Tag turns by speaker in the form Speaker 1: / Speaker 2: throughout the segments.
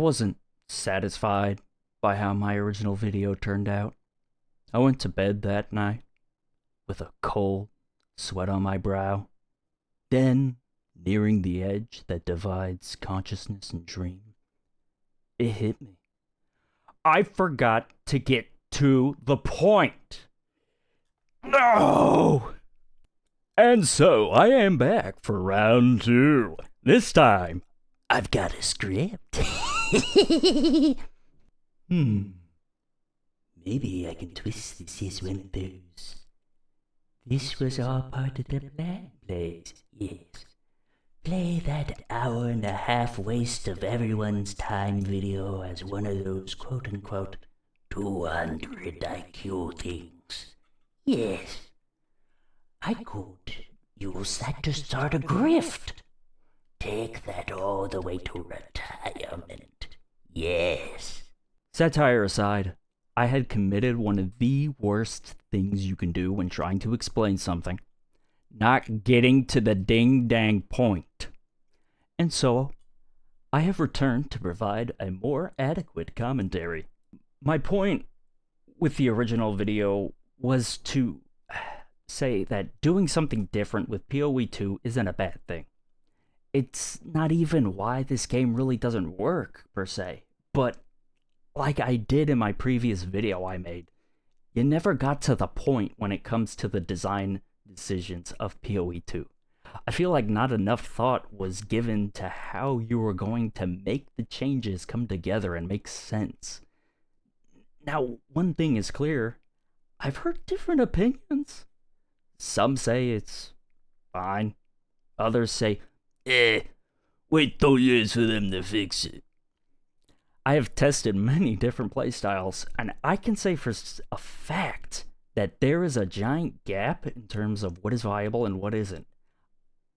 Speaker 1: wasn't satisfied by how my original video turned out. I went to bed that night with a cold sweat on my brow. Then, nearing the edge that divides consciousness and dream, it hit me. I forgot to get to the point. No! And so I am back for round 2. This time, I've got a script. Maybe I can twist this as one of those. This was all part of the plan, plays. Yes. Play that hour-and-a-half waste of everyone's time video as one of those quote-unquote 200 IQ things. Yes. I could use that to start a grift. Take that all the way to retirement. Yes. Satire aside, I had committed one of the worst things you can do when trying to explain something. Not getting to the ding-dang point. And so, I have returned to provide a more adequate commentary. My point with the original video was to say that doing something different with POE2 isn't a bad thing. It's not even why this game really doesn't work, per se. But, like I did in my previous video I made, you never got to the point when it comes to the design decisions of POE2. I feel like not enough thought was given to how you were going to make the changes come together and make sense. Now, one thing is clear. I've heard different opinions. Some say it's fine. Others say, wait 2 years for them to fix it. I have tested many different playstyles, and I can say for a fact that there is a giant gap in terms of what is viable and what isn't.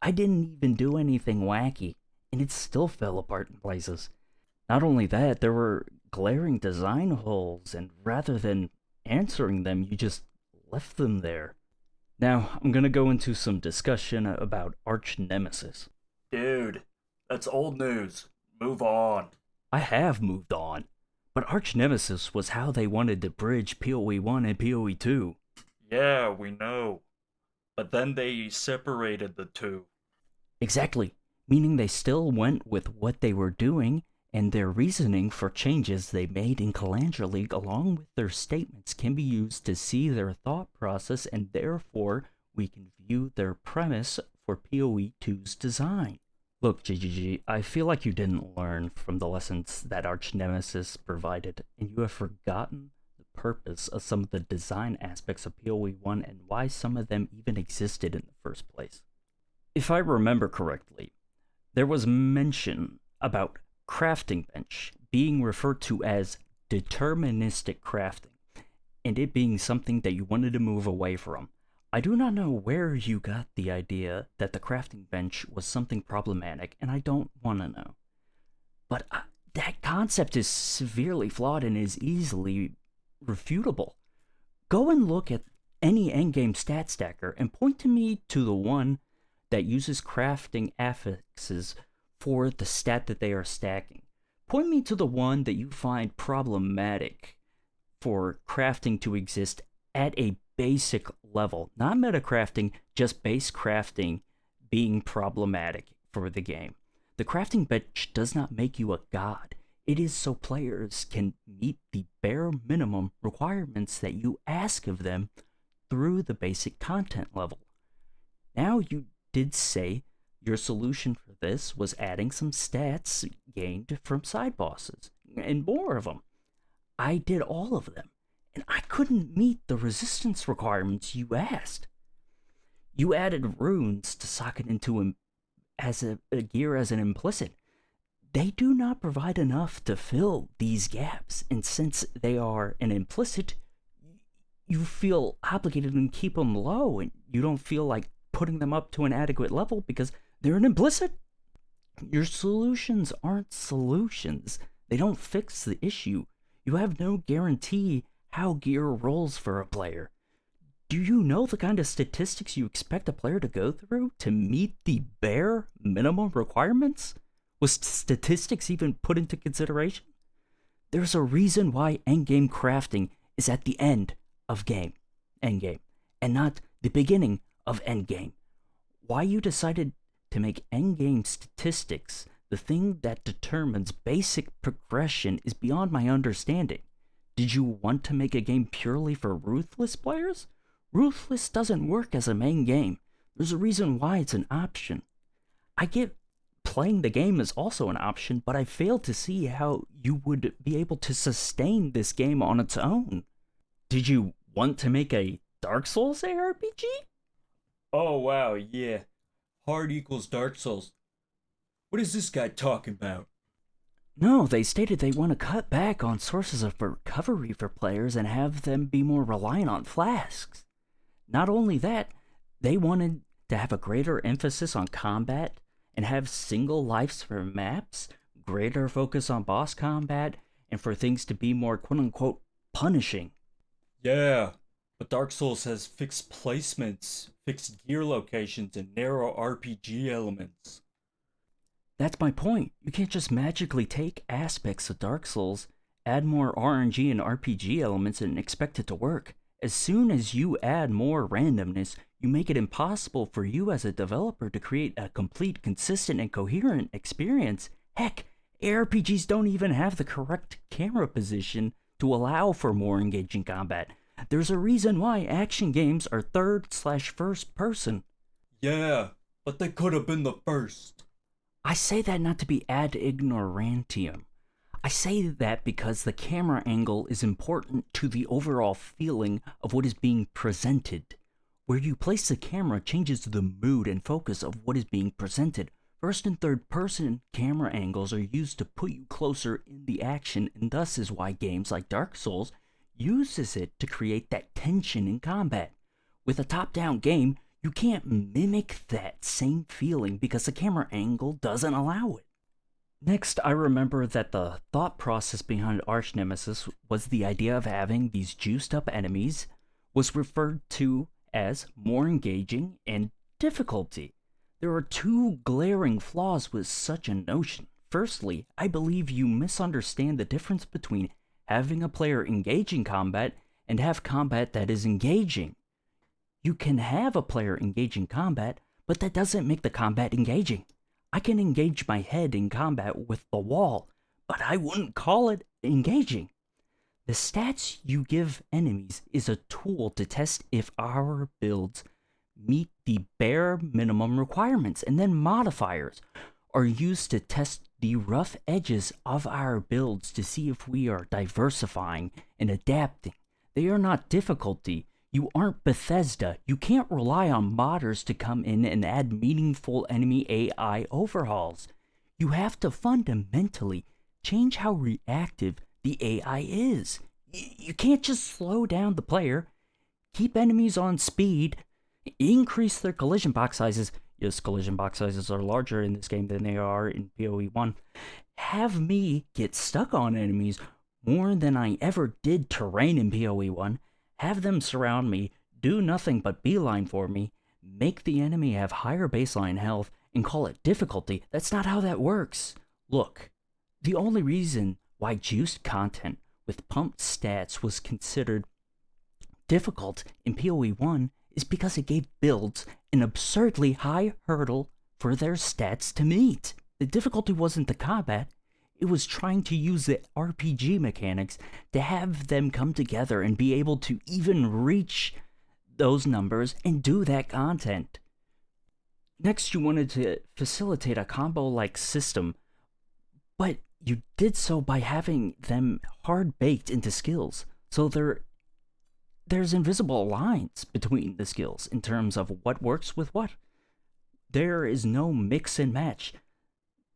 Speaker 1: I didn't even do anything wacky, and it still fell apart in places. Not only that, there were glaring design holes, and rather than answering them, you just left them there. Now, I'm gonna go into some discussion about Arch Nemesis.
Speaker 2: Dude, that's old news. Move on.
Speaker 1: I have moved on, but Arch Nemesis was how they wanted to bridge POE1 and POE2.
Speaker 2: Yeah, we know. But then they separated the two.
Speaker 1: Exactly, meaning they still went with what they were doing, and their reasoning for changes they made in Calandra League along with their statements can be used to see their thought process, and therefore we can view their premise for POE2's design. Look, GGG, I feel like you didn't learn from the lessons that Arch Nemesis provided, and you have forgotten the purpose of some of the design aspects of POE1 and why some of them even existed in the first place. If I remember correctly, there was mention about crafting bench being referred to as deterministic crafting, and it being something that you wanted to move away from. I do not know where you got the idea that the crafting bench was something problematic, and I don't want to know. But that concept is severely flawed and is easily refutable. Go and look at any endgame stat stacker and point to me to the one that uses crafting affixes for the stat that they are stacking. Point me to the one that you find problematic for crafting to exist at a basic level. Not metacrafting, just base crafting being problematic for the game. The crafting bench does not make you a god. It is so players can meet the bare minimum requirements that you ask of them through the basic content level. Now, you did say your solution for this was adding some stats gained from side bosses, and more of them. I did all of them, and I couldn't meet the resistance requirements you asked. You added runes to socket into as a gear as an implicit. They do not provide enough to fill these gaps, and since they are an implicit, you feel obligated to keep them low, and you don't feel like putting them up to an adequate level because they're an implicit. Your solutions aren't solutions. They don't fix the issue. You have no guarantee how gear rolls for a player. Do you know the kind of statistics you expect a player to go through to meet the bare minimum requirements? Was statistics even put into consideration? There's a reason why endgame crafting is at the end of endgame, and not the beginning of endgame. Why you decided to make endgame statistics the thing that determines basic progression is beyond my understanding. Did you want to make a game purely for Ruthless players? Ruthless doesn't work as a main game. There's a reason why it's an option. I get playing the game is also an option, but I fail to see how you would be able to sustain this game on its own. Did you want to make a Dark Souls ARPG?
Speaker 2: Oh wow, yeah. Hard equals Dark Souls. What is this guy talking about?
Speaker 1: No, they stated they want to cut back on sources of recovery for players and have them be more reliant on flasks. Not only that, they wanted to have a greater emphasis on combat and have single lives for maps, greater focus on boss combat, and for things to be more quote-unquote punishing.
Speaker 2: Yeah, but Dark Souls has fixed placements, fixed gear locations, and narrow RPG elements.
Speaker 1: That's my point. You can't just magically take aspects of Dark Souls, add more RNG and RPG elements, and expect it to work. As soon as you add more randomness, you make it impossible for you as a developer to create a complete, consistent, and coherent experience. Heck, ARPGs don't even have the correct camera position to allow for more engaging combat. There's a reason why action games are third/first person.
Speaker 2: Yeah, but they could have been the first.
Speaker 1: I say that not to be ad ignorantium. I say that because the camera angle is important to the overall feeling of what is being presented. Where you place the camera changes the mood and focus of what is being presented. First and third person camera angles are used to put you closer in the action, and thus is why games like Dark Souls uses it to create that tension in combat. With a top-down game, you can't mimic that same feeling because the camera angle doesn't allow it. Next, I remember that the thought process behind Arch Nemesis was the idea of having these juiced up enemies was referred to as more engaging and difficulty. There are two glaring flaws with such a notion. Firstly, I believe you misunderstand the difference between having a player engage in combat and have combat that is engaging. You can have a player engage in combat, but that doesn't make the combat engaging. I can engage my head in combat with the wall, but I wouldn't call it engaging. The stats you give enemies is a tool to test if our builds meet the bare minimum requirements, and then modifiers are used to test the rough edges of our builds to see if we are diversifying and adapting. They are not difficulty. You aren't Bethesda. You can't rely on modders to come in and add meaningful enemy AI overhauls. You have to fundamentally change how reactive the AI is. You can't just slow down the player, keep enemies on speed, increase their collision box sizes. Yes, collision box sizes are larger in this game than they are in POE1. Have me get stuck on enemies more than I ever did terrain in POE1. Have them surround me, do nothing but beeline for me, make the enemy have higher baseline health, and call it difficulty. That's not how that works. Look, the only reason why juiced content with pumped stats was considered difficult in POE1 is because it gave builds an absurdly high hurdle for their stats to meet. The difficulty wasn't the combat, it was trying to use the RPG mechanics to have them come together and be able to even reach those numbers and do that content. Next, you wanted to facilitate a combo-like system, but you did so by having them hard-baked into skills, so there's invisible lines between the skills in terms of what works with what. There is no mix and match.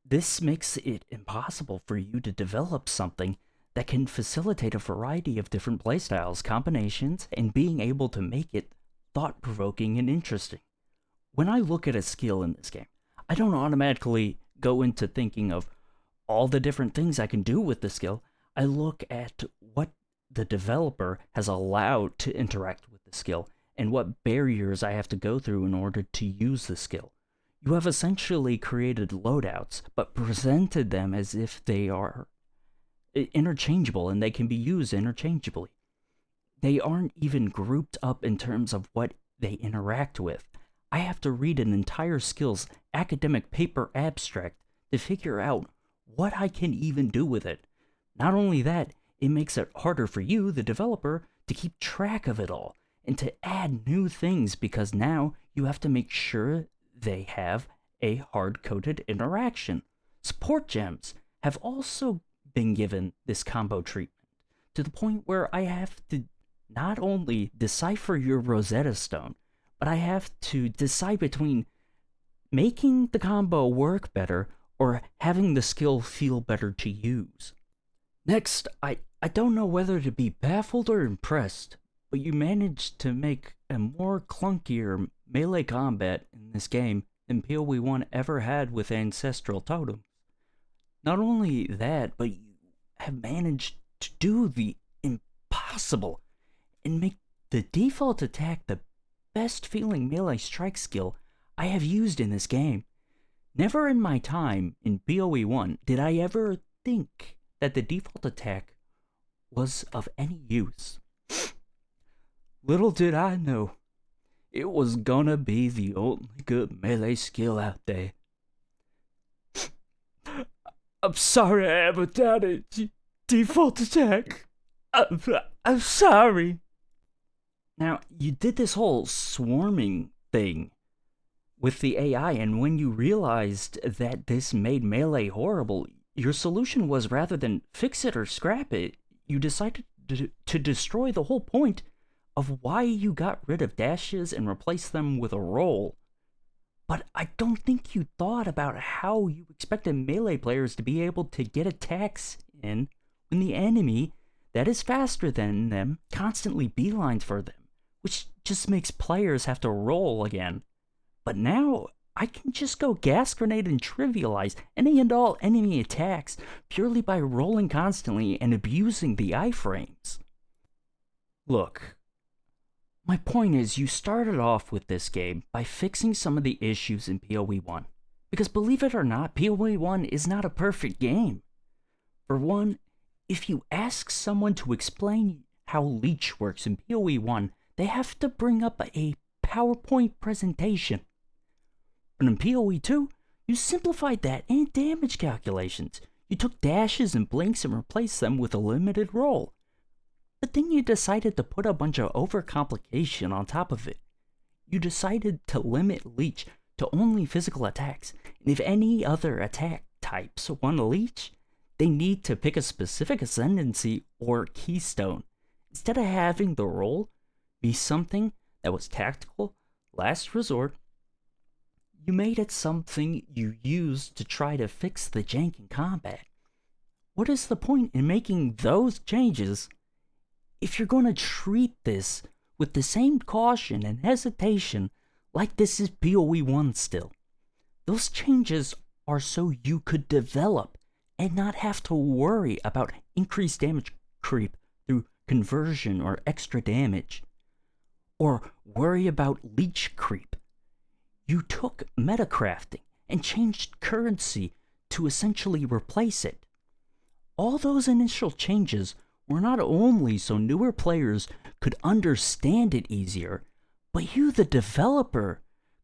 Speaker 1: This makes it impossible for you to develop something that can facilitate a variety of different playstyles, combinations, and being able to make it thought-provoking and interesting. When I look at a skill in this game, I don't automatically go into thinking of all the different things I can do with the skill. I look at what the developer has allowed to interact with the skill and what barriers I have to go through in order to use the skill. You have essentially created loadouts, but presented them as if they are interchangeable and they can be used interchangeably. They aren't even grouped up in terms of what they interact with. I have to read an entire skills academic paper abstract to figure out what I can even do with it. Not only that, it makes it harder for you, the developer, to keep track of it all and to add new things because now you have to make sure they have a hard-coded interaction. Support gems have also been given this combo treatment to the point where I have to not only decipher your Rosetta Stone, but I have to decide between making the combo work better or having the skill feel better to use. Next, I don't know whether to be baffled or impressed, but you managed to make a more clunkier melee combat in this game than POE1 ever had with Ancestral Totems. Not only that, but you have managed to do the impossible and make the default attack the best feeling melee strike skill I have used in this game. Never in my time in POE1 did I ever think that the default attack was of any use. Little did I know, it was gonna be the only good melee skill out there. I'm sorry I ever doubted default attack. I'm sorry. Now, you did this whole swarming thing with the AI, and when you realized that this made melee horrible, your solution was rather than fix it or scrap it, you decided to destroy the whole point of why you got rid of dashes and replaced them with a roll. But I don't think you thought about how you expected melee players to be able to get attacks in when the enemy that is faster than them constantly beelines for them, which just makes players have to roll again. But now, I can just go gas grenade and trivialize any and all enemy attacks purely by rolling constantly and abusing the iframes. Look, my point is you started off with this game by fixing some of the issues in POE1. Because believe it or not, POE1 is not a perfect game. For one, if you ask someone to explain how Leech works in POE1, they have to bring up a PowerPoint presentation. But in POE2, you simplified that and damage calculations. You took dashes and blinks and replaced them with a limited roll. But then you decided to put a bunch of overcomplication on top of it. You decided to limit Leech to only physical attacks, and if any other attack types want to Leech, they need to pick a specific ascendancy or keystone, instead of having the roll be something that was tactical, last resort. You made it something you used to try to fix the jank in combat. What is the point in making those changes if you're going to treat this with the same caution and hesitation like this is POE1 still? Those changes are so you could develop and not have to worry about increased damage creep through conversion or extra damage, or worry about leech creep. You took metacrafting and changed currency to essentially replace it. All those initial changes were not only so newer players could understand it easier, but you, the developer,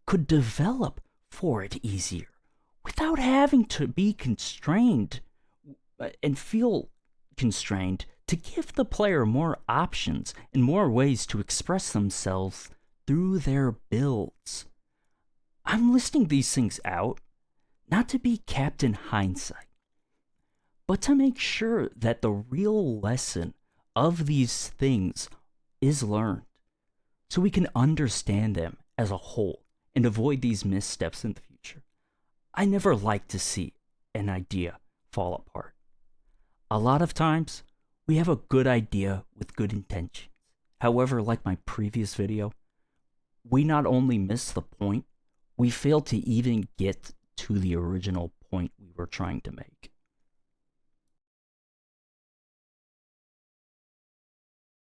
Speaker 1: could develop for it easier without having to be constrained and feel constrained to give the player more options and more ways to express themselves through their builds. I'm listing these things out not to be Captain Hindsight, but to make sure that the real lesson of these things is learned, so we can understand them as a whole and avoid these missteps in the future. I never like to see an idea fall apart. A lot of times, we have a good idea with good intentions. However, like my previous video, we not only miss the point, we fail to even get to the original point we were trying to make.